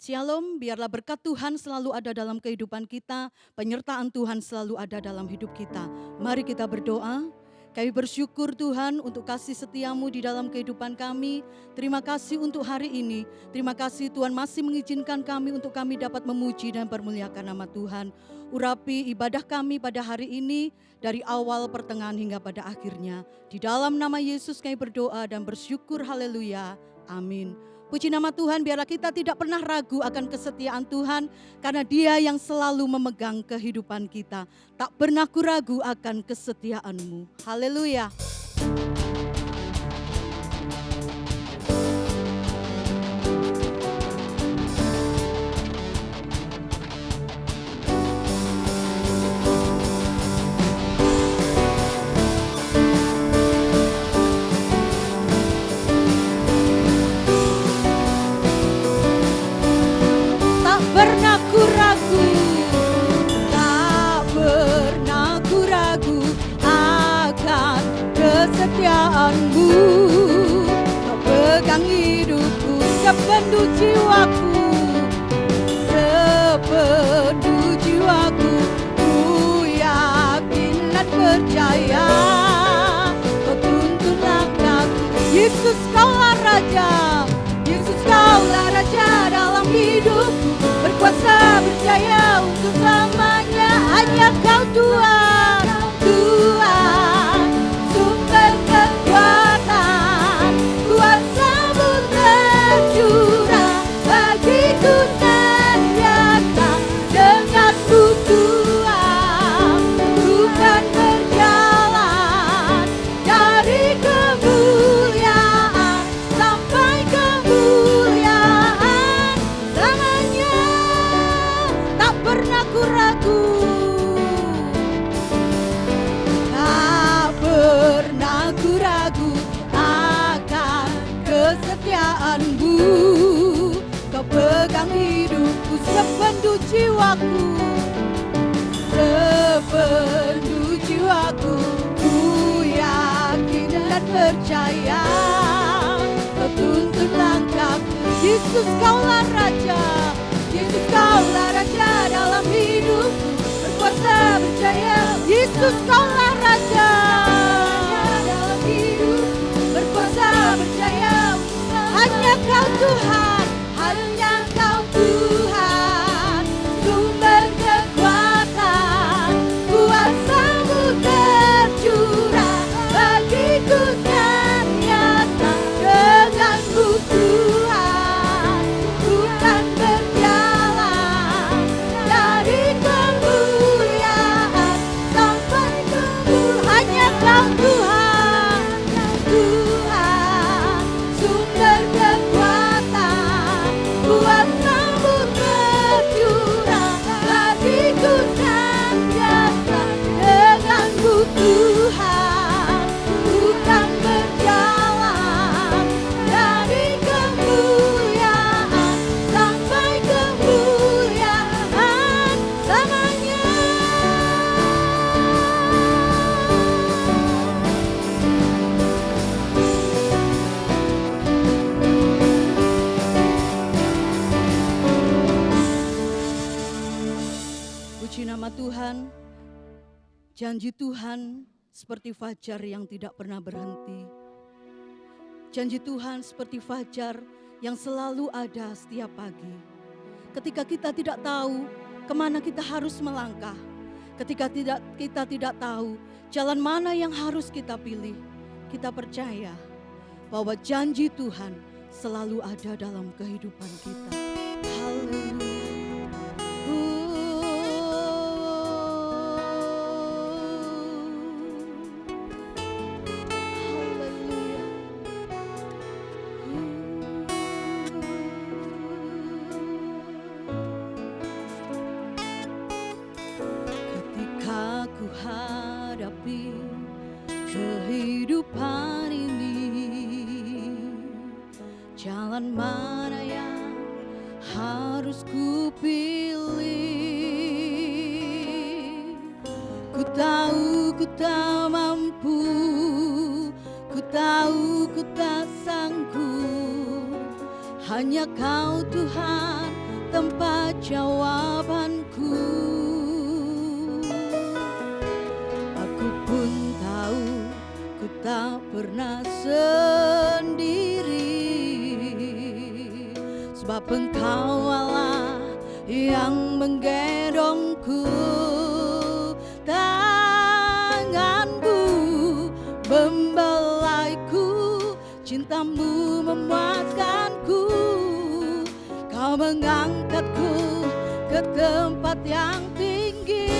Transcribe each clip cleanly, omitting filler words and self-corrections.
Shalom, biarlah berkat Tuhan selalu ada dalam kehidupan kita, penyertaan Tuhan selalu ada dalam hidup kita. Mari kita berdoa. Kami bersyukur Tuhan untuk kasih setiamu di dalam kehidupan kami. Terima kasih untuk hari ini. Terima kasih Tuhan masih mengizinkan kami untuk kami dapat memuji dan permuliakan nama Tuhan. Urapi ibadah kami pada hari ini dari awal pertengahan hingga pada akhirnya. Di dalam nama Yesus kami berdoa dan bersyukur, haleluya, amin. Puji nama Tuhan, biarlah kita tidak pernah ragu akan kesetiaan Tuhan, karena Dia yang selalu memegang kehidupan kita. Tak pernah ragu akan kesetiaan-Mu. Haleluya. Kesetiaan-Mu, Kau pegang hidupku sepenuh jiwaku, sepenuh jiwaku. Ku yakin dan percaya Kau tuntun langkahku. Yesus, Kaulah Raja, Yesus, Kaulah Raja dalam hidupku, berkuasa berjaya untuk selamanya. Hanya Kau Tuhan, Tuhan, sumber kekuatan, kuasa-Mu tercurah bagiku senjata. Denganmu Tuhan, ku kan berjalan dari kemuliaan sampai kemuliaan selamanya. Tak pernah ku ragu, tak pernah ku ragu akan kesetiaan-Mu. Kau pegang hidupku sepenuh jiwaku, sepenuh jiwaku. Ku yakin dan percaya Kau tuntun langkahku. Yesus, Kaulah Raja, Yesus, Kaulah Raja dalam hidupku, berkuasa berjaya. Yesus, Kaulah Raja dalam hidupku, berkuasa berjaya. Hanya Kau Tuhan, hanya Kau Tuhan, sumber kekuatan, kuasa-Mu tercurah bagiku senjata. Denganmu Tuhan, ku kan berjalan dari kemuliaan sampai kemuliaan. Hanya Kau Tuhan, Tuhan, sumber kekuatan, kuasa-Mu tercurah bagiku senjata. Denganmu Tuhan, ku kan berjalan dari kemuliaan sampai kemuliaan selamanya. Puji nama Tuhan. Janji Tuhan seperti fajar yang tidak pernah berhenti. Janji Tuhan seperti fajar yang selalu ada setiap pagi. Ketika kita tidak tahu kemana kita harus melangkah, ketika kita tidak tahu jalan mana yang harus kita pilih, kita percaya bahwa janji Tuhan selalu ada dalam kehidupan kita. Haleluya. Ketika ku hadapi kehidupan ini, jalan mana yang harus ku pilih? Ku tahu ku tak mampu, ku tahu ku tak sanggup. Hanya Kau Tuhan, tempat jawabanku. Aku pun tahu ku tak pernah sendiri, sebab Engkau Allah yang menggendongku. Tanganmu membelaiku, cintamu memuaskanku. Kau mengangkatku ke tempat yang tinggi.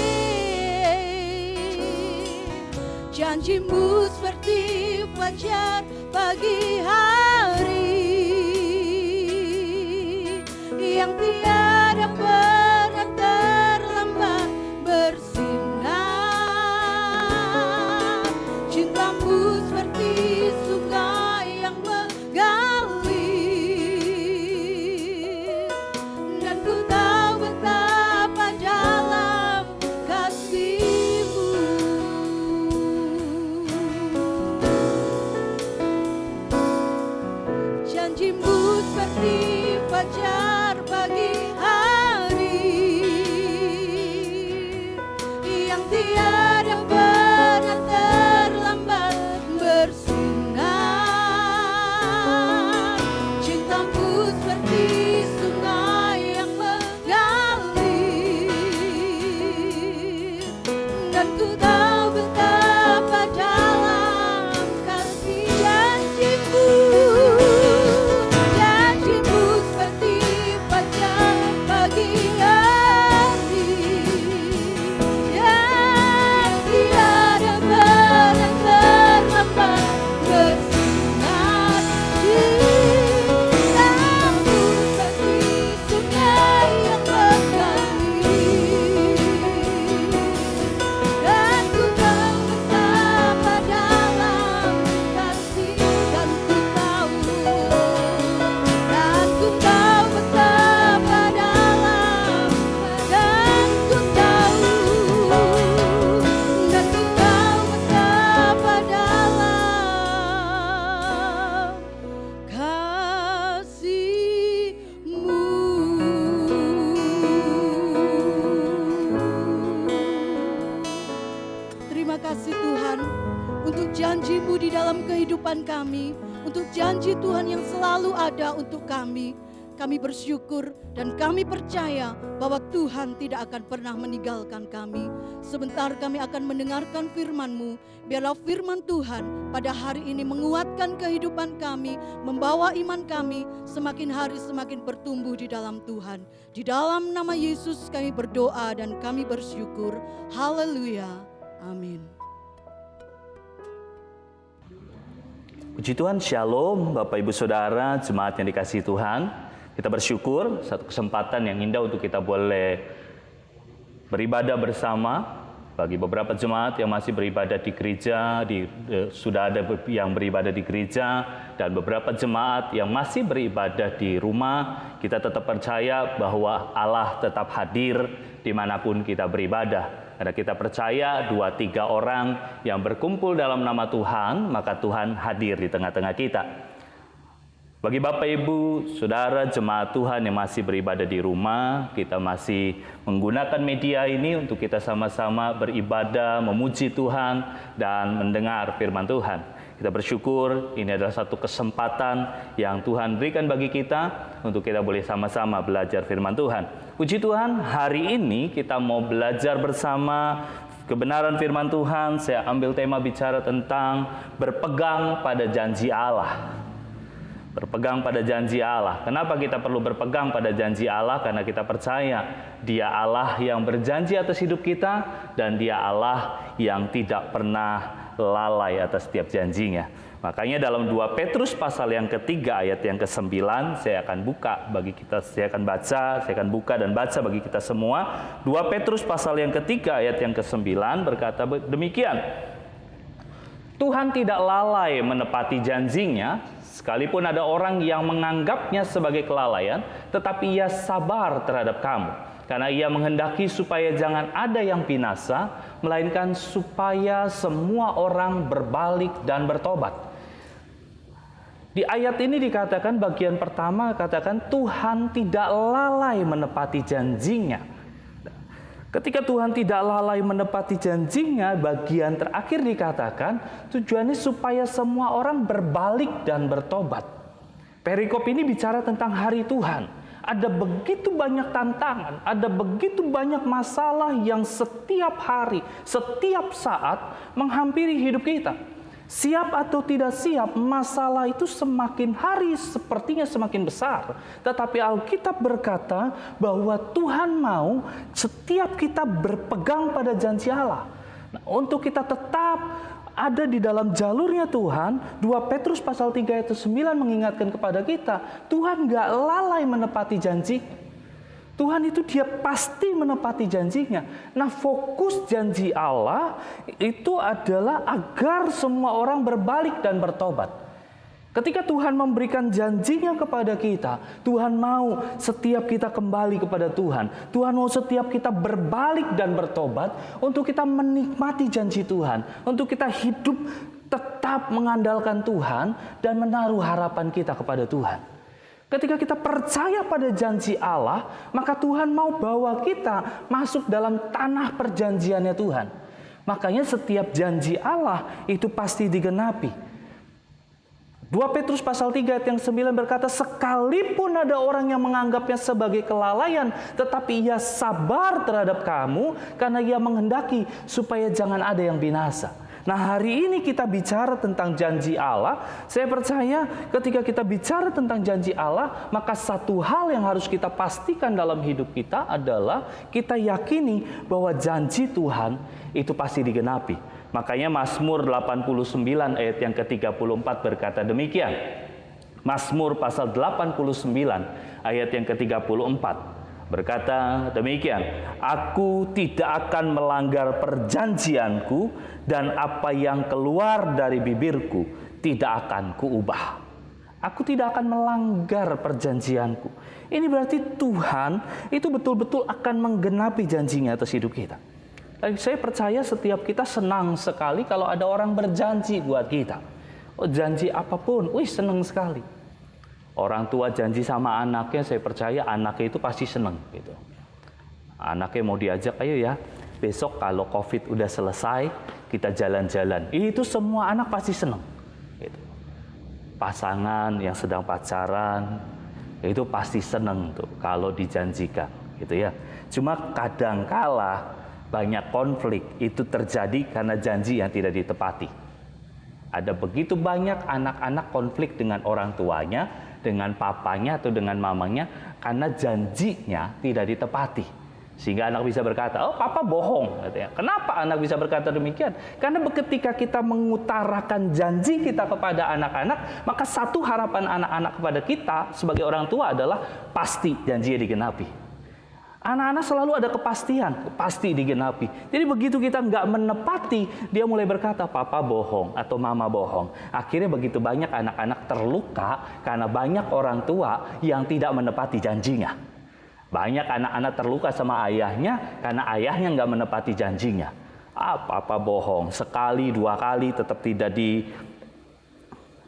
Janjimu seperti fajar pagi hari, yang tiada pernah terlambat bersinar. Cintamu seperti sungai yang mengalir, dan ku tahu betapa dalam kasih-Mu. Janji-Mu seperti fajar pagi hari, yang tiada pernah terlambat bersinar. Cintamu seperti sungai yang mengalir, dan ku tahu betapa dalam kasih janji-Mu. Janji-Mu seperti fajar pagi hari, yang tiada pernah terlambat bersinar. Cintamu seperti sungai yang mengalir, dan ku tahu betapa dalam kasih. Dan ku tahu betapa dalam, dan ku tahu betapa dalam kasih-Mu. Terima kasih Tuhan untuk janji-Mu di dalam kehidupan kami, untuk janji Tuhan yang selalu ada untuk kami. Kami bersyukur dan kami percaya bahwa Tuhan tidak akan pernah meninggalkan kami. Sebentar kami akan mendengarkan firman-Mu. Biarlah firman Tuhan pada hari ini menguatkan kehidupan kami, membawa iman kami semakin hari semakin bertumbuh di dalam Tuhan. Di dalam nama Yesus kami berdoa dan kami bersyukur. Haleluya. Amin. Puji Tuhan, Shalom Bapak Ibu Saudara, jemaat yang dikasihi Tuhan. Kita bersyukur satu kesempatan yang indah untuk kita boleh beribadah bersama. Bagi beberapa jemaat yang masih beribadah di gereja, sudah ada yang beribadah di gereja, dan beberapa jemaat yang masih beribadah di rumah, kita tetap percaya bahwa Allah tetap hadir dimanapun kita beribadah. Karena kita percaya 2-3 orang yang berkumpul dalam nama Tuhan, maka Tuhan hadir di tengah-tengah kita. Bagi Bapak Ibu, Saudara, jemaat Tuhan yang masih beribadah di rumah, kita masih menggunakan media ini untuk kita sama-sama beribadah, memuji Tuhan, dan mendengar firman Tuhan. Kita bersyukur ini adalah satu kesempatan yang Tuhan berikan bagi kita untuk kita boleh sama-sama belajar firman Tuhan. Puji Tuhan, hari ini kita mau belajar bersama kebenaran firman Tuhan. Saya ambil tema bicara tentang berpegang pada janji Allah. Berpegang pada janji Allah. Kenapa kita perlu berpegang pada janji Allah? Karena kita percaya Dia Allah yang berjanji atas hidup kita, dan Dia Allah yang tidak pernah lalai atas setiap janjinya. Makanya dalam 2 Petrus pasal yang ketiga ayat yang ke-9, saya akan buka bagi kita, saya akan buka dan baca bagi kita semua. 2 Petrus pasal yang ketiga ayat yang ke-9 berkata demikian. Tuhan tidak lalai menepati janjinya, sekalipun ada orang yang menganggapnya sebagai kelalaian, tetapi Ia sabar terhadap kamu, karena Ia menghendaki supaya jangan ada yang binasa, melainkan supaya semua orang berbalik dan bertobat. Di ayat ini dikatakan bagian pertama katakan Tuhan tidak lalai menepati janjinya. Ketika Tuhan tidak lalai menepati janjinya, bagian terakhir dikatakan tujuannya supaya semua orang berbalik dan bertobat. Perikop ini bicara tentang hari Tuhan. Ada begitu banyak tantangan, ada begitu banyak masalah yang setiap hari, setiap saat menghampiri hidup kita. Siap atau tidak siap, masalah itu semakin hari sepertinya semakin besar. Tetapi Alkitab berkata bahwa Tuhan mau setiap kita berpegang pada janji Allah. Nah, untuk kita tetap ada di dalam jalurnya Tuhan, 2 Petrus pasal 3 ayat 9 mengingatkan kepada kita, Tuhan gak lalai menepati janji. Tuhan itu dia pasti menepati janjinya. Nah, fokus janji Allah itu adalah agar semua orang berbalik dan bertobat. Ketika Tuhan memberikan janjinya kepada kita, Tuhan mau setiap kita kembali kepada Tuhan. Tuhan mau setiap kita berbalik dan bertobat untuk kita menikmati janji Tuhan. Untuk kita hidup tetap mengandalkan Tuhan dan menaruh harapan kita kepada Tuhan. Ketika kita percaya pada janji Allah, maka Tuhan mau bawa kita masuk dalam tanah perjanjiannya Tuhan. Makanya setiap janji Allah itu pasti digenapi. 2 Petrus pasal 3 ayat yang 9 berkata, sekalipun ada orang yang menganggapnya sebagai kelalaian, tetapi ia sabar terhadap kamu karena ia menghendaki supaya jangan ada yang binasa. Nah, hari ini kita bicara tentang janji Allah. Saya percaya ketika kita bicara tentang janji Allah, maka satu hal yang harus kita pastikan dalam hidup kita adalah kita yakini bahwa janji Tuhan itu pasti digenapi. Makanya Mazmur 89 ayat yang ke-34 berkata demikian. Mazmur pasal 89 ayat yang ke-34. Berkata demikian, aku tidak akan melanggar perjanjianku dan apa yang keluar dari bibirku tidak akan kuubah. Aku tidak akan melanggar perjanjianku. Ini berarti Tuhan itu betul-betul akan menggenapi janjinya atas hidup kita. Dan saya percaya setiap kita senang sekali kalau ada orang berjanji buat kita. Oh, janji apapun, senang sekali. Orang tua janji sama anaknya, saya percaya anaknya itu pasti senang gitu. Anaknya mau diajak, ayo ya, besok kalau COVID udah selesai, kita jalan-jalan. Itu semua anak pasti senang. Gitu. Pasangan yang sedang pacaran, itu pasti senang tuh kalau dijanjikan, gitu ya. Cuma kadangkala banyak konflik itu terjadi karena janji yang tidak ditepati. Ada begitu banyak anak-anak konflik dengan orang tuanya, dengan papanya atau dengan mamanya karena janjinya tidak ditepati. Sehingga anak bisa berkata, oh papa bohong. Katanya. Kenapa anak bisa berkata demikian? Karena ketika kita mengutarakan janji kita kepada anak-anak, maka satu harapan anak-anak kepada kita sebagai orang tua adalah pasti janjinya digenapi. Anak-anak selalu ada kepastian, pasti digenapi. Jadi begitu kita nggak menepati, dia mulai berkata, papa bohong atau mama bohong. Akhirnya begitu banyak anak-anak terluka karena banyak orang tua yang tidak menepati janjinya. Banyak anak-anak terluka sama ayahnya karena ayahnya nggak menepati janjinya. Papa bohong, sekali, dua kali tetap tidak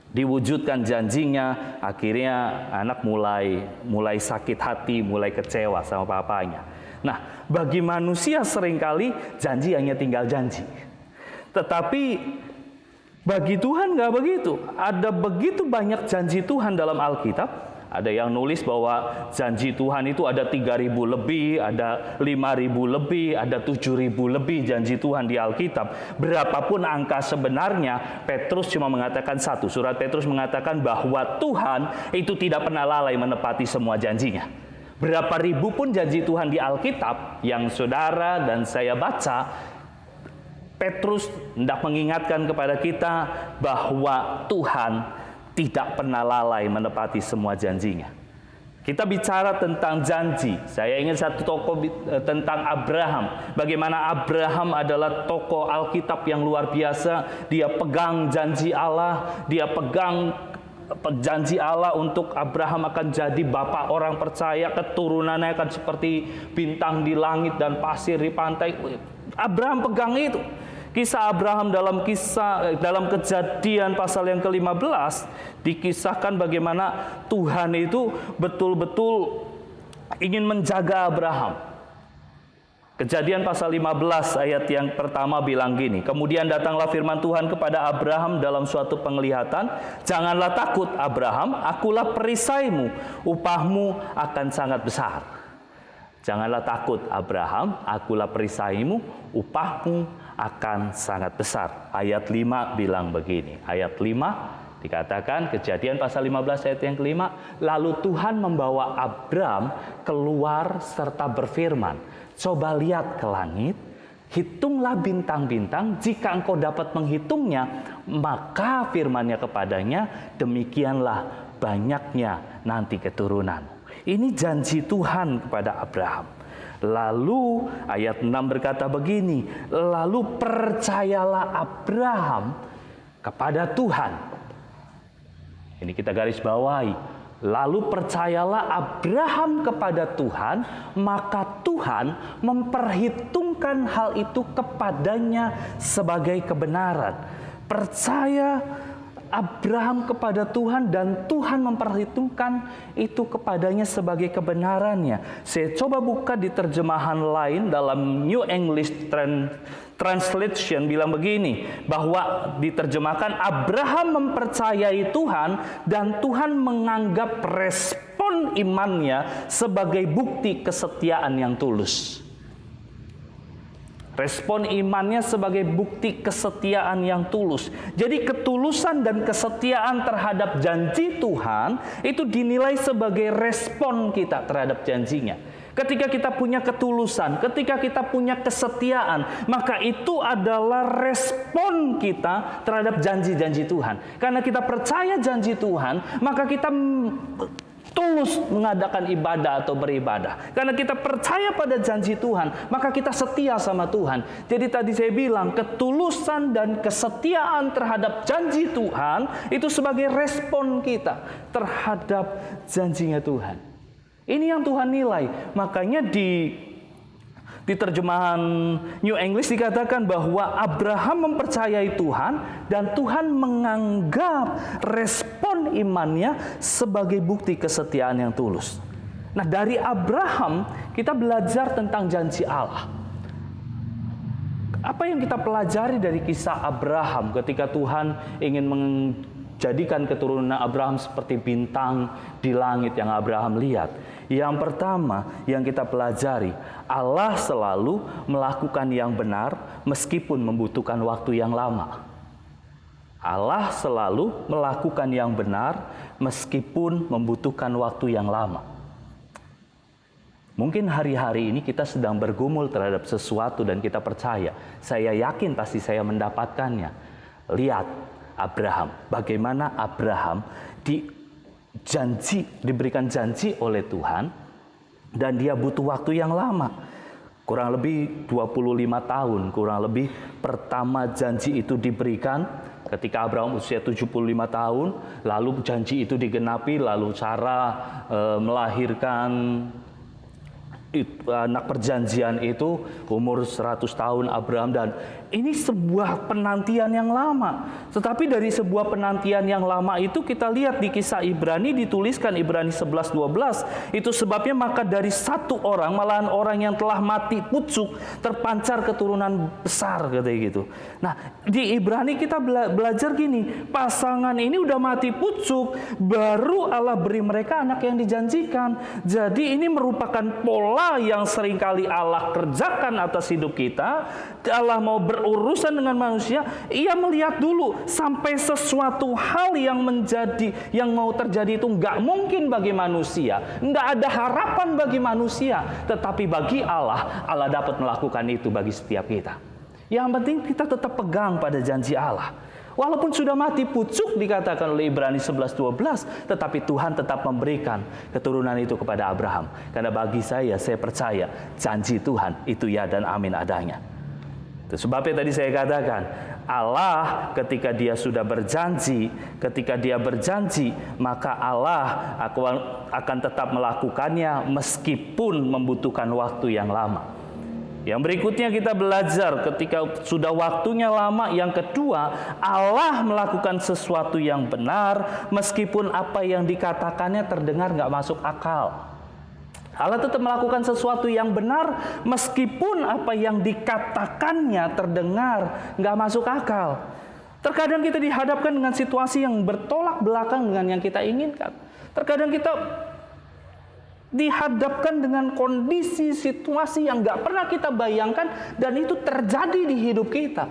diwujudkan janjinya, akhirnya anak mulai sakit hati, mulai kecewa sama papanya. Nah, bagi manusia seringkali janji hanya tinggal janji. Tetapi bagi Tuhan nggak begitu. Ada begitu banyak janji Tuhan dalam Alkitab. Ada yang nulis bahwa janji Tuhan itu ada 3.000 lebih, ada 5.000 lebih, ada 7.000 lebih janji Tuhan di Alkitab. Berapapun angka sebenarnya, Petrus cuma mengatakan satu. Surat Petrus mengatakan bahwa Tuhan itu tidak pernah lalai menepati semua janjinya. Berapa ribu pun janji Tuhan di Alkitab yang saudara dan saya baca, Petrus hendak mengingatkan kepada kita bahwa Tuhan tidak pernah lalai menepati semua janjinya. Kita bicara tentang janji. Saya ingat satu tokoh tentang Abraham. Bagaimana Abraham adalah tokoh Alkitab yang luar biasa. Dia pegang janji Allah. Dia pegang janji Allah untuk Abraham akan jadi bapak orang percaya. Keturunannya akan seperti bintang di langit dan pasir di pantai. Abraham pegang itu. Kisah Abraham dalam Kejadian pasal yang ke-15 dikisahkan bagaimana Tuhan itu betul-betul ingin menjaga Abraham. Kejadian pasal 15 ayat yang pertama bilang gini, kemudian datanglah firman Tuhan kepada Abraham dalam suatu penglihatan, janganlah takut Abraham, akulah perisaimu, upahmu akan sangat besar. Janganlah takut Abraham, akulah perisaimu, upahmu akan sangat besar. Ayat 5 bilang begini, ayat 5 dikatakan, Kejadian pasal 15 ayat yang kelima, lalu Tuhan membawa Abram keluar serta berfirman, coba lihat ke langit, hitunglah bintang-bintang, jika engkau dapat menghitungnya, maka firman-Nya kepadanya, demikianlah banyaknya nanti keturunanmu. Ini janji Tuhan kepada Abraham. Lalu ayat 6 berkata begini, lalu percayalah Abraham kepada Tuhan. Ini kita garis bawahi. Lalu percayalah Abraham kepada Tuhan, maka Tuhan memperhitungkan hal itu kepadanya sebagai kebenaran. Percaya Abraham kepada Tuhan dan Tuhan memperhitungkan itu kepadanya sebagai kebenarannya. Saya coba buka di terjemahan lain dalam New English Translation bilang begini, bahwa diterjemahkan Abraham mempercayai Tuhan dan Tuhan menganggap respon imannya sebagai bukti kesetiaan yang tulus. Respon imannya sebagai bukti kesetiaan yang tulus. Jadi ketulusan dan kesetiaan terhadap janji Tuhan itu dinilai sebagai respon kita terhadap janjinya. Ketika kita punya ketulusan, ketika kita punya kesetiaan, maka itu adalah respon kita terhadap janji-janji Tuhan. Karena kita percaya janji Tuhan, maka kita tulus mengadakan ibadah atau beribadah. Karena kita percaya pada janji Tuhan, maka kita setia sama Tuhan. Jadi tadi saya bilang, ketulusan dan kesetiaan terhadap janji Tuhan itu sebagai respon kita terhadap janjinya Tuhan. Ini yang Tuhan nilai. Makanya di terjemahan New English dikatakan bahwa Abraham mempercayai Tuhan dan Tuhan menganggap respon imannya sebagai bukti kesetiaan yang tulus. Nah, dari Abraham kita belajar tentang janji Allah. Apa yang kita pelajari dari kisah Abraham ketika Tuhan ingin menjadikan keturunan Abraham seperti bintang di langit yang Abraham lihat? Yang pertama yang kita pelajari, Allah selalu melakukan yang benar meskipun membutuhkan waktu yang lama. Allah selalu melakukan yang benar meskipun membutuhkan waktu yang lama. Mungkin hari-hari ini kita sedang bergumul terhadap sesuatu dan kita percaya, saya yakin pasti saya mendapatkannya. Lihat Abraham, bagaimana Abraham diberikan janji oleh Tuhan dan dia butuh waktu yang lama. Kurang lebih 25 tahun, kurang lebih pertama janji itu diberikan ketika Abraham usia 75 tahun, lalu janji itu digenapi, lalu Sarah melahirkan anak perjanjian itu umur 100 tahun Abraham, dan ini sebuah penantian yang lama. Tetapi dari sebuah penantian yang lama itu kita lihat di kisah Ibrani, dituliskan Ibrani 11:12, itu sebabnya maka dari satu orang, malahan orang yang telah mati pucuk, terpancar keturunan besar, katanya gitu. Nah, di Ibrani kita belajar gini, pasangan ini udah mati pucuk, baru Allah beri mereka anak yang dijanjikan. Jadi ini merupakan pola yang seringkali Allah kerjakan atas hidup kita. Allah mau berurusan dengan manusia, Ia melihat dulu sampai sesuatu hal yang mau terjadi itu nggak mungkin bagi manusia, nggak ada harapan bagi manusia, tetapi bagi Allah, Allah dapat melakukan itu bagi setiap kita. Yang penting kita tetap pegang pada janji Allah. Walaupun sudah mati pucuk dikatakan oleh Ibrani 11:12, tetapi Tuhan tetap memberikan keturunan itu kepada Abraham. Karena bagi saya percaya janji Tuhan itu ya dan amin adanya. Itu sebabnya tadi saya katakan, Allah ketika dia sudah berjanji, maka Allah akan tetap melakukannya meskipun membutuhkan waktu yang lama. Yang berikutnya kita belajar ketika sudah waktunya lama. Yang kedua, Allah melakukan sesuatu yang benar meskipun apa yang dikatakannya terdengar nggak masuk akal. Allah tetap melakukan sesuatu yang benar meskipun apa yang dikatakannya terdengar nggak masuk akal. Terkadang kita dihadapkan dengan situasi yang bertolak belakang dengan yang kita inginkan. Terkadang kita dihadapkan dengan kondisi situasi yang nggak pernah kita bayangkan dan itu terjadi di hidup kita.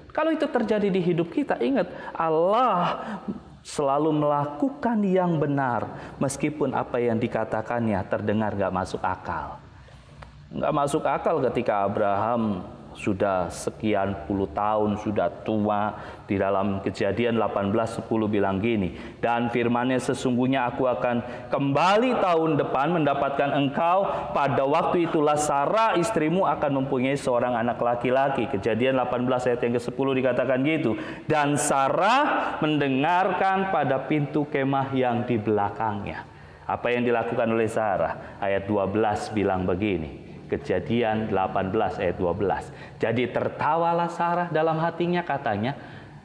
Kalau itu terjadi di hidup kita, ingat Allah selalu melakukan yang benar meskipun apa yang dikatakannya terdengar nggak masuk akal. Nggak masuk akal ketika Abraham sudah sekian puluh tahun, sudah tua. Di dalam Kejadian 18:10 bilang gini, dan firman-Nya, sesungguhnya aku akan kembali tahun depan mendapatkan engkau, pada waktu itulah Sarah istrimu akan mempunyai seorang anak laki-laki. Kejadian 18 ayat yang ke-10 dikatakan gitu. Dan Sarah mendengarkan pada pintu kemah yang di belakangnya. Apa yang dilakukan oleh Sarah? Ayat 12 bilang begini. Kejadian 18 ayat 12. Jadi tertawalah Sarah dalam hatinya, katanya,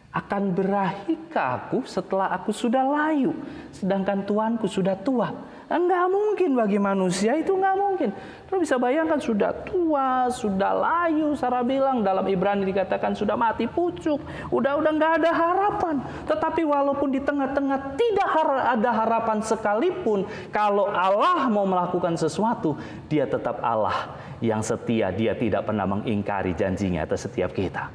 akan berahikah aku setelah aku sudah layu, sedangkan tuanku sudah tua? Enggak mungkin bagi manusia, itu enggak mungkin. Terus bisa bayangkan sudah tua, sudah layu. Sarah bilang, dalam Ibrani dikatakan sudah mati pucuk, udah enggak ada harapan. Tetapi walaupun di tengah-tengah tidak ada harapan sekalipun, kalau Allah mau melakukan sesuatu, Dia tetap Allah yang setia. Dia tidak pernah mengingkari janjinya atas setiap kita.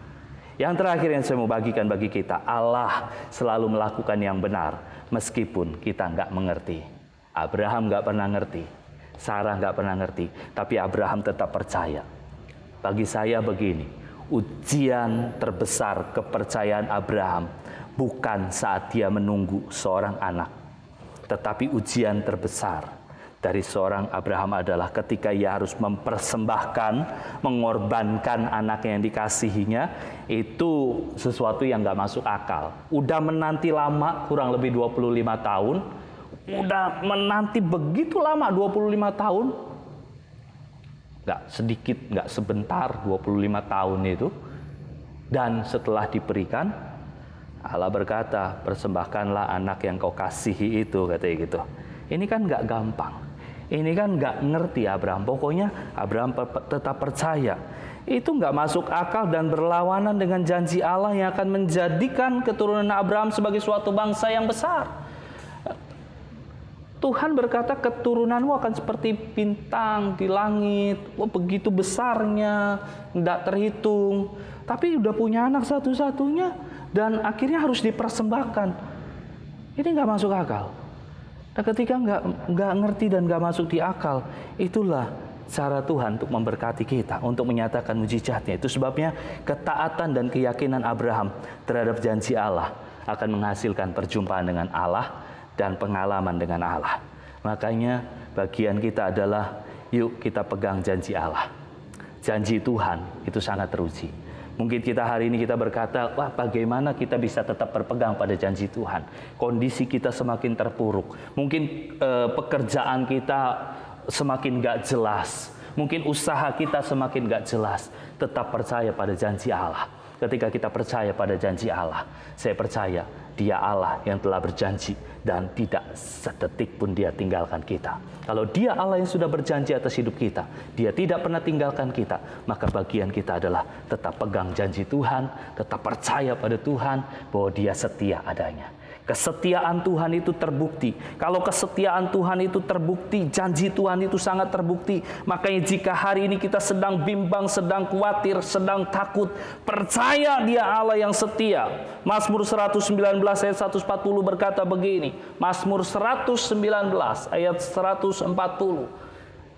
Yang terakhir yang saya mau bagikan bagi kita, Allah selalu melakukan yang benar meskipun kita nggak mengerti. Abraham nggak pernah ngerti, Sarah nggak pernah ngerti, tapi Abraham tetap percaya. Bagi saya begini, ujian terbesar kepercayaan Abraham bukan saat dia menunggu seorang anak, tetapi ujian terbesar dari seorang Abraham adalah ketika ia harus mempersembahkan, mengorbankan anak yang dikasihinya. Itu sesuatu yang gak masuk akal. Udah menanti lama, kurang lebih 25 tahun. Udah menanti begitu lama, 25 tahun. Gak sedikit, gak sebentar, 25 tahun itu. Dan setelah diberikan, Allah berkata, persembahkanlah anak yang kau kasihi itu, katanya gitu. Ini kan gak gampang. Ini kan nggak ngerti Abraham. Pokoknya Abraham tetap percaya. Itu nggak masuk akal dan berlawanan dengan janji Allah yang akan menjadikan keturunan Abraham sebagai suatu bangsa yang besar. Tuhan berkata keturunanmu akan seperti bintang di langit. Wah, begitu besarnya, nggak terhitung. Tapi udah punya anak satu-satunya dan akhirnya harus dipersembahkan. Ini nggak masuk akal. Nah, ketika nggak ngerti dan nggak masuk di akal, itulah cara Tuhan untuk memberkati kita, untuk menyatakan mujizatnya. Itu sebabnya ketaatan dan keyakinan Abraham terhadap janji Allah akan menghasilkan perjumpaan dengan Allah dan pengalaman dengan Allah. Makanya bagian kita adalah, yuk kita pegang janji Allah. Janji Tuhan itu sangat teruji. Mungkin kita hari ini kita berkata, wah bagaimana kita bisa tetap berpegang pada janji Tuhan. Kondisi kita semakin terpuruk. Mungkin pekerjaan kita semakin gak jelas. Mungkin usaha kita semakin gak jelas. Tetap percaya pada janji Allah. Ketika kita percaya pada janji Allah, saya percaya Dia Allah yang telah berjanji dan tidak sedetik pun Dia tinggalkan kita. Kalau Dia Allah yang sudah berjanji atas hidup kita, Dia tidak pernah tinggalkan kita, maka bagian kita adalah tetap pegang janji Tuhan, tetap percaya pada Tuhan bahwa Dia setia adanya. Kesetiaan Tuhan itu terbukti. Kalau kesetiaan Tuhan itu terbukti, janji Tuhan itu sangat terbukti. Makanya jika hari ini kita sedang bimbang, sedang khawatir, sedang takut, percaya Dia Allah yang setia. Mazmur 119 ayat 140 berkata begini. Mazmur 119 ayat 140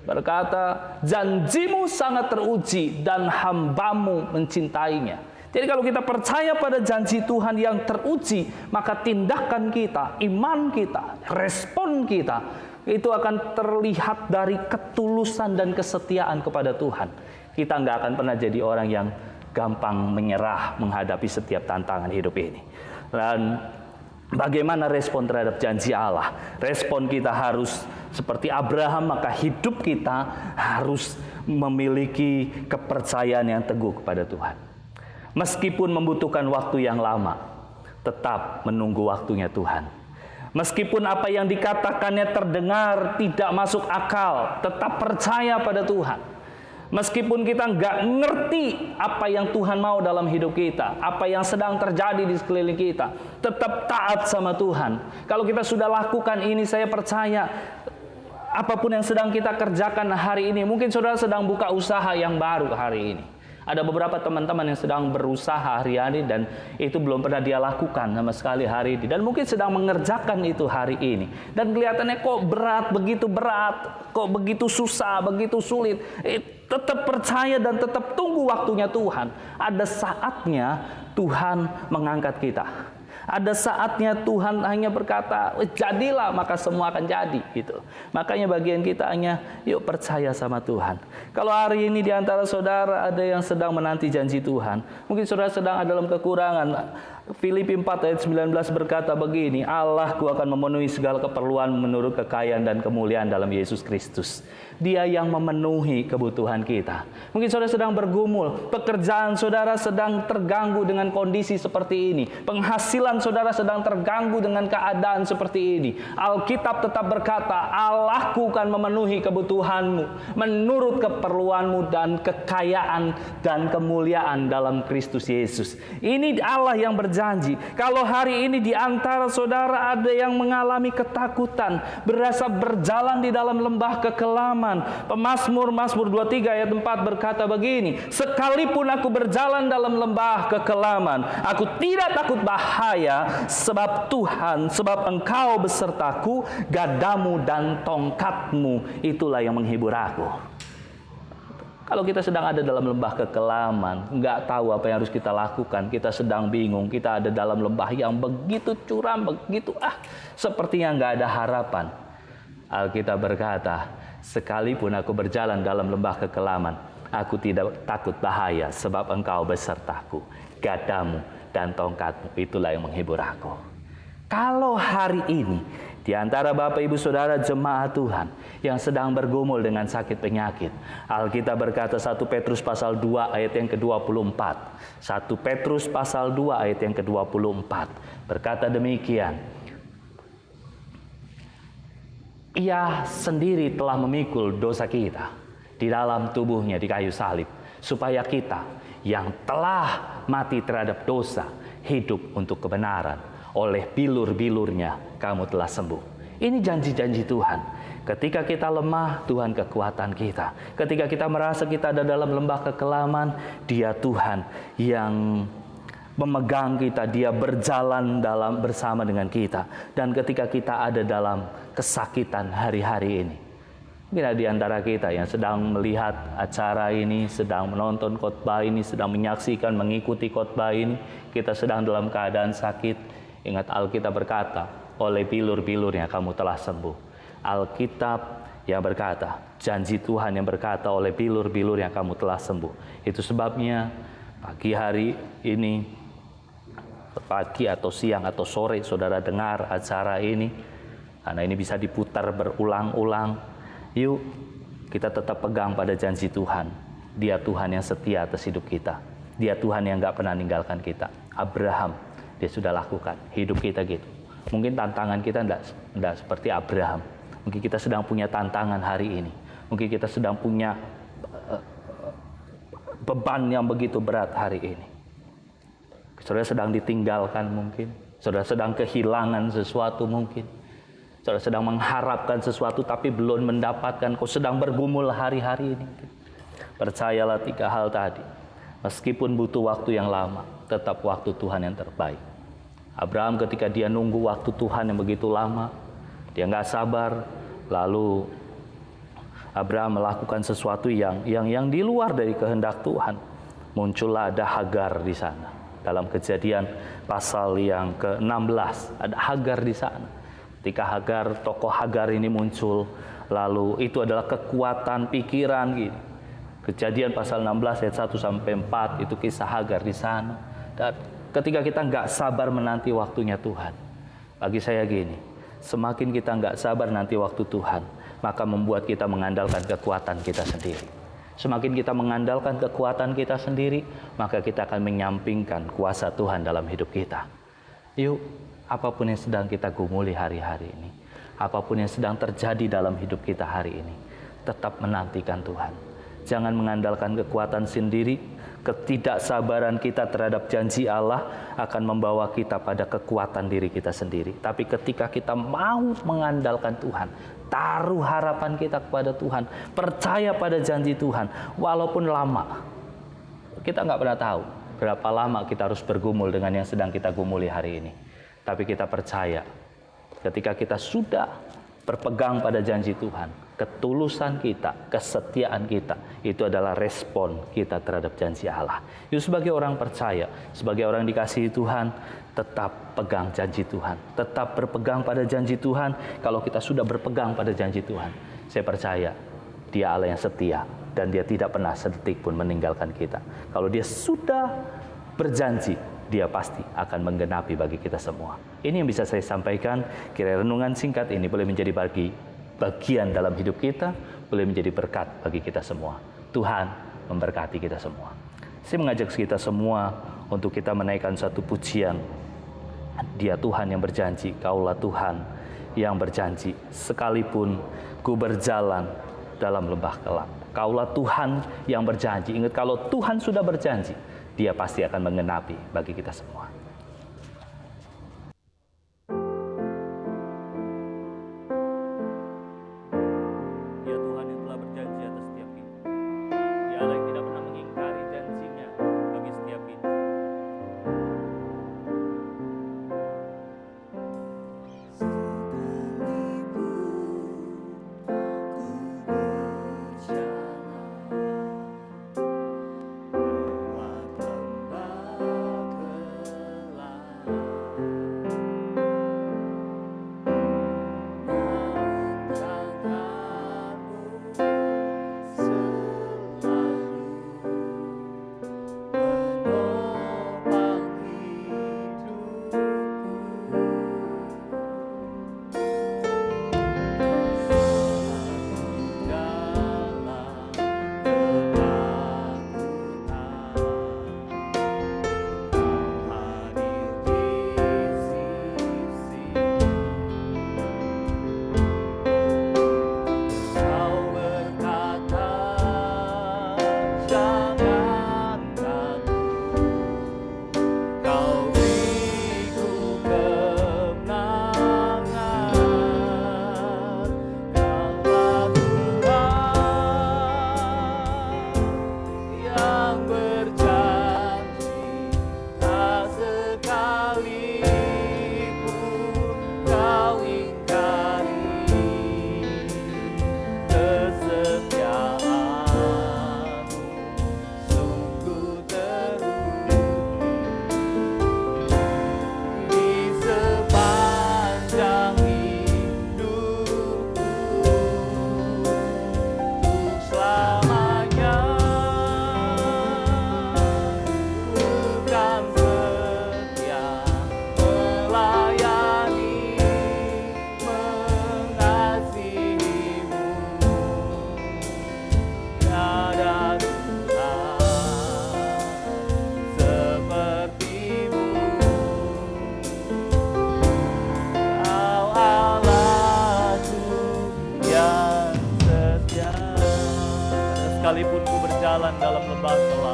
berkata, janjimu sangat teruji dan hambamu mencintainya. Jadi kalau kita percaya pada janji Tuhan yang teruji, maka tindakan kita, iman kita, respon kita, itu akan terlihat dari ketulusan dan kesetiaan kepada Tuhan. Kita nggak akan pernah jadi orang yang gampang menyerah menghadapi setiap tantangan hidup ini. Dan bagaimana respon terhadap janji Allah? Respon kita harus Seperti Abraham, maka hidup kita harus memiliki kepercayaan yang teguh kepada Tuhan. Meskipun membutuhkan waktu yang lama, tetap menunggu waktunya Tuhan. Meskipun apa yang dikatakannya terdengar tidak masuk akal, tetap percaya pada Tuhan. Meskipun kita nggak ngerti apa yang Tuhan mau dalam hidup kita, apa yang sedang terjadi di sekeliling kita, tetap taat sama Tuhan. Kalau kita sudah lakukan ini, saya percaya apapun yang sedang kita kerjakan hari ini, mungkin saudara sedang buka usaha yang baru hari ini. Ada beberapa teman-teman yang sedang berusaha hari-hari dan itu belum pernah dia lakukan sama sekali hari ini. Dan mungkin sedang mengerjakan itu hari ini. Dan kelihatannya kok berat, kok begitu susah, begitu sulit. Tetap percaya dan tetap tunggu waktunya Tuhan. Ada saatnya Tuhan mengangkat kita. Ada saatnya Tuhan hanya berkata, jadilah, maka semua akan jadi. Gitu. Makanya bagian kita hanya, yuk percaya sama Tuhan. Kalau hari ini di antara saudara ada yang sedang menanti janji Tuhan, mungkin saudara sedang ada dalam kekurangan. Filipi 4 ayat 19 berkata begini, Allahku akan memenuhi segala keperluan menurut kekayaan dan kemuliaan dalam Yesus Kristus. Dia yang memenuhi kebutuhan kita. Mungkin saudara sedang bergumul, pekerjaan saudara sedang terganggu dengan kondisi seperti ini. Penghasilan saudara sedang terganggu dengan keadaan seperti ini. Alkitab tetap berkata, Allahku akan memenuhi kebutuhanmu menurut keperluanmu dan kekayaan dan kemuliaan dalam Kristus Yesus. Ini Allah yang berjanji. Kalau hari ini di antara saudara ada yang mengalami ketakutan, berasa berjalan di dalam lembah kekelaman, Mazmur 23 ayat 4 berkata begini, sekalipun aku berjalan dalam lembah kekelaman, aku tidak takut bahaya, sebab Tuhan, sebab Engkau besertaku, gadamu dan tongkatmu itulah yang menghibur aku. Kalau kita sedang ada dalam lembah kekelaman, nggak tahu apa yang harus kita lakukan, kita sedang bingung, kita ada dalam lembah yang begitu curam, begitu sepertinya nggak ada harapan. Alkitab berkata, sekalipun aku berjalan dalam lembah kekelaman, aku tidak takut bahaya, sebab Engkau besertaku, gadamu dan tongkatmu itulah yang menghibur aku. Kalau hari ini di antara Bapak Ibu Saudara jemaat Tuhan yang sedang bergumul dengan sakit penyakit, Alkitab berkata 1 Petrus pasal 2 ayat yang ke-24. 1 Petrus pasal 2 ayat yang ke-24 berkata demikian. Ia sendiri telah memikul dosa kita di dalam tubuhnya di kayu salib, supaya kita yang telah mati terhadap dosa hidup untuk kebenaran. Oleh bilur-bilurnya kamu telah sembuh. Ini janji-janji Tuhan. Ketika kita lemah, Tuhan kekuatan kita. Ketika kita merasa kita ada dalam lembah kekelaman, Dia Tuhan yang memegang kita, Dia berjalan bersama dengan kita. Dan ketika kita ada dalam kesakitan hari-hari ini, mungkin ada di antara kita yang sedang melihat acara ini, sedang menonton khotbah ini, sedang menyaksikan, mengikuti khotbah ini, kita sedang dalam keadaan sakit. Ingat Alkitab berkata, oleh bilur-bilurnya kamu telah sembuh. Alkitab yang berkata, janji Tuhan yang berkata, oleh bilur-bilur yang kamu telah sembuh. Itu sebabnya pagi hari ini, pagi atau siang atau sore saudara dengar acara ini, karena ini bisa diputar berulang-ulang. Yuk kita tetap pegang pada janji Tuhan. Dia Tuhan yang setia atas hidup kita. Dia Tuhan yang gak pernah ninggalkan kita. Abraham, dia sudah lakukan hidup kita gitu. Mungkin tantangan kita enggak seperti Abraham. Mungkin kita sedang punya tantangan hari ini. Mungkin kita sedang punya beban yang begitu berat hari ini. Saudara sedang ditinggalkan mungkin. Saudara sedang kehilangan sesuatu mungkin. Saudara sedang mengharapkan sesuatu tapi belum mendapatkan. Kau sedang bergumul hari-hari ini. Percayalah 3 hal tadi. Meskipun butuh waktu yang lama, tetap waktu Tuhan yang terbaik. Abraham ketika dia nunggu waktu Tuhan yang begitu lama, dia nggak sabar. Lalu Abraham melakukan sesuatu yang di luar dari kehendak Tuhan. Muncullah ada Hagar di sana. Dalam Kejadian pasal yang ke-16 ada Hagar di sana. Ketika tokoh Hagar ini muncul, lalu itu adalah kekuatan pikiran gitu. Kejadian pasal 16 ayat 1 sampai 4 itu kisah Hagar di sana. Dan ketika kita nggak sabar menanti waktunya Tuhan, bagi saya gini, semakin kita nggak sabar nanti waktu Tuhan, maka membuat kita mengandalkan kekuatan kita sendiri. Semakin kita mengandalkan kekuatan kita sendiri, maka kita akan menyampingkan kuasa Tuhan dalam hidup kita. Yuk, apapun yang sedang kita gumuli hari-hari ini, apapun yang sedang terjadi dalam hidup kita hari ini, tetap menantikan Tuhan. Jangan mengandalkan kekuatan sendiri. Ketidaksabaran kita terhadap janji Allah akan membawa kita pada kekuatan diri kita sendiri. Tapi ketika kita mau mengandalkan Tuhan, taruh harapan kita kepada Tuhan, percaya pada janji Tuhan, walaupun lama. Kita nggak pernah tahu berapa lama kita harus bergumul dengan yang sedang kita gumuli hari ini. Tapi kita percaya, ketika kita sudah berpegang pada janji Tuhan, ketulusan kita, kesetiaan kita, itu adalah respon kita terhadap janji Allah. Yuk, sebagai orang percaya, sebagai orang dikasihi Tuhan, tetap pegang janji Tuhan. Tetap berpegang pada janji Tuhan. Kalau kita sudah berpegang pada janji Tuhan, saya percaya Dia Allah yang setia, dan Dia tidak pernah sedetik pun meninggalkan kita. Kalau Dia sudah berjanji, Dia pasti akan menggenapi bagi kita semua. Ini yang bisa saya sampaikan. Kiranya renungan singkat ini boleh menjadi bagian dalam hidup kita, boleh menjadi berkat bagi kita semua. Tuhan memberkati kita semua. Saya mengajak kita semua untuk kita menaikkan satu pujian. Dia Tuhan yang berjanji, Kaulah Tuhan yang berjanji, sekalipun ku berjalan dalam lembah gelap. Kaulah Tuhan yang berjanji. Ingat, kalau Tuhan sudah berjanji, Dia pasti akan menggenapi bagi kita semua. Dia Tuhan yang telah berjanji atas setiap kita. Dia Allah yang tidak pernah mengingkari janjinya bagi setiap kita. Sekalipun ku berjalan dalam lembah gelap, sekalipun ku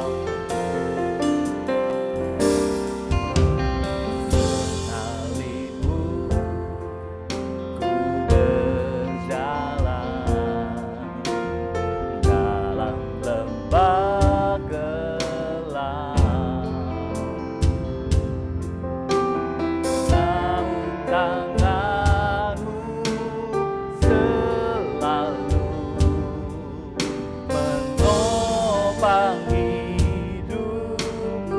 berjalan dalam lembah gelap, namun tanganmu selalu menopang hidupku.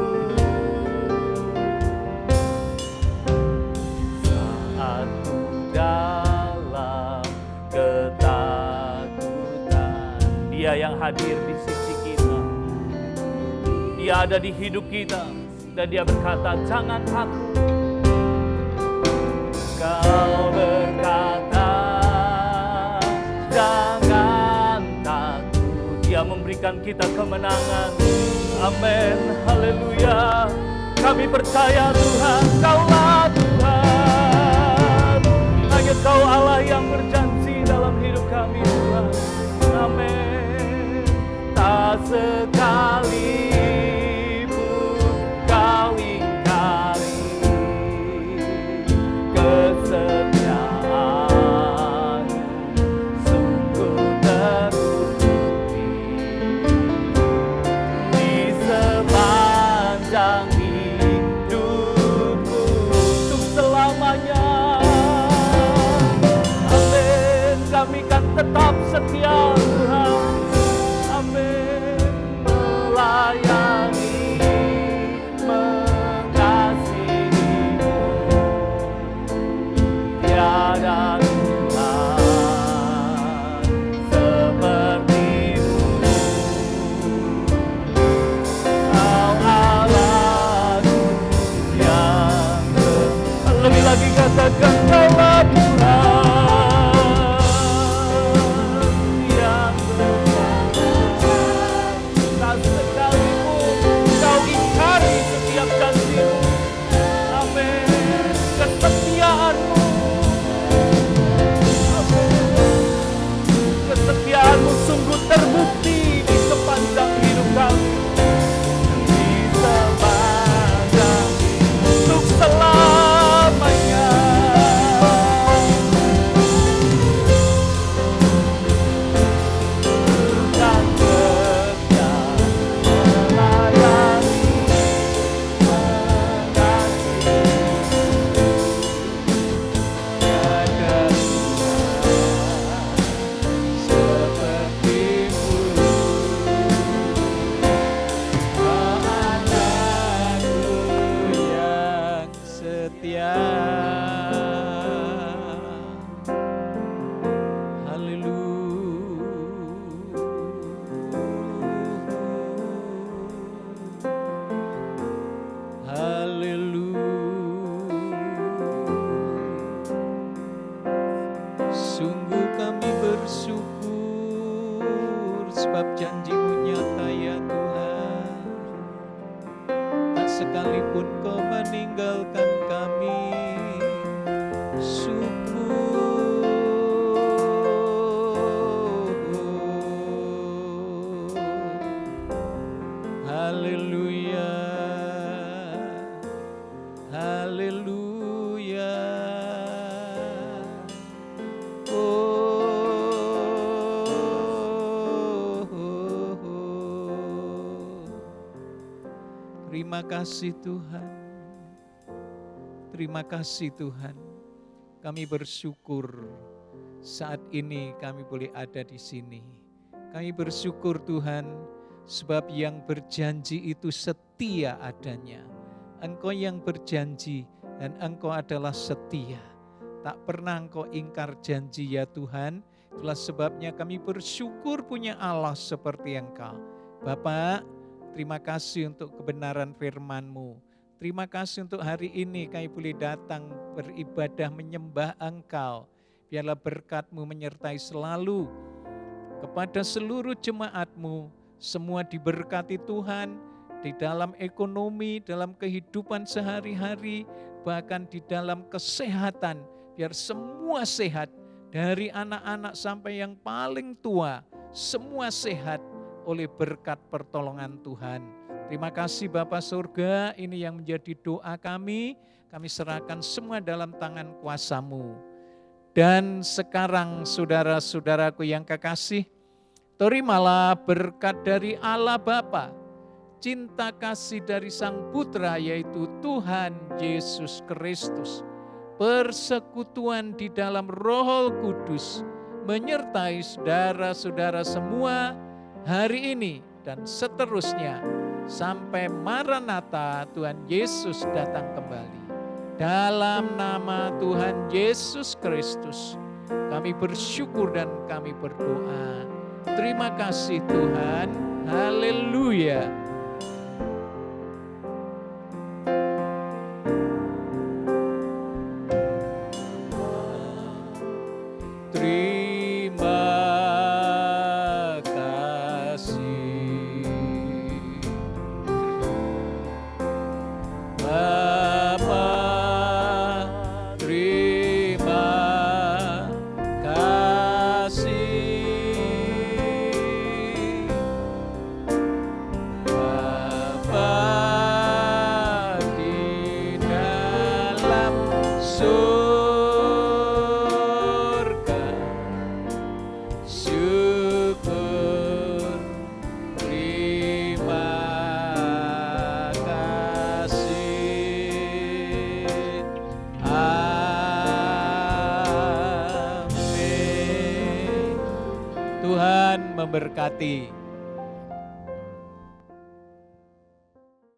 Saat ku dalam ketakutan, Dia yang hadir di sisi kita. Dia ada di hidup kita, dan Dia berkata, jangan takut. Kau berkata, Dia memberikan kita kemenangan. Amin, haleluya. Kami percaya Tuhan, Kaulah Tuhan. Hanya Kau Allah yang berjanji dalam hidup kami Tuhan. Amin. Tak sekalipun Kau ingkari kesetiaan sungguh terbukti di sepanjang hidupku untuk selamanya. Amin. Kami kan tetap setia Tuhan. Amin. Melayani, mengasihi-Mu. Tiada Tuhan seperti-Mu. Kau Allahku yang lebih lagi katakan Kaulah Tuhan yang berkuasa. Tak sekalipun Kau ingkari setiap janji-Mu. Amin. Kesetiaan-Mu, kesetiaan-Mu sungguh terbukti di sepanjang hidup kami. Di sepanjang untuk selamanya. Dan setia melayani, mengasihi. Tiada seperti-Mu. Anakku yang setia. Sungguh kami bersyukur sebab janji-Mu nyata ya Tuhan. Tak sekalipun Kau meninggalkan kami. Syukur. Haleluya. Haleluya. Terima kasih Tuhan. Terima kasih Tuhan. Kami bersyukur saat ini kami boleh ada di sini. Kami bersyukur Tuhan sebab yang berjanji itu setia adanya. Engkau yang berjanji dan Engkau adalah setia. Tak pernah Engkau ingkar janji ya Tuhan. Itulah sebabnya kami bersyukur punya Allah seperti Engkau. Bapak, terima kasih untuk kebenaran firman-Mu. Terima kasih untuk hari ini kami boleh datang beribadah menyembah Engkau. Biarlah berkat-Mu menyertai selalu kepada seluruh jemaat-Mu. Semua diberkati Tuhan di dalam ekonomi, dalam kehidupan sehari-hari, bahkan di dalam kesehatan. Biar semua sehat, dari anak-anak sampai yang paling tua, semua sehat oleh berkat pertolongan Tuhan. Terima kasih Bapa Surga, ini yang menjadi doa kami. Kami serahkan semua dalam tangan kuasa-Mu. Dan sekarang saudara-saudaraku yang kekasih, terimalah berkat dari Allah Bapa, cinta kasih dari Sang Putra yaitu Tuhan Yesus Kristus, persekutuan di dalam Roh Kudus, menyertai saudara-saudara semua hari ini dan seterusnya sampai Maranatha Tuhan Yesus datang kembali. Dalam nama Tuhan Yesus Kristus kami bersyukur dan kami berdoa. Terima kasih Tuhan. Haleluya. Terima kasih memberkati.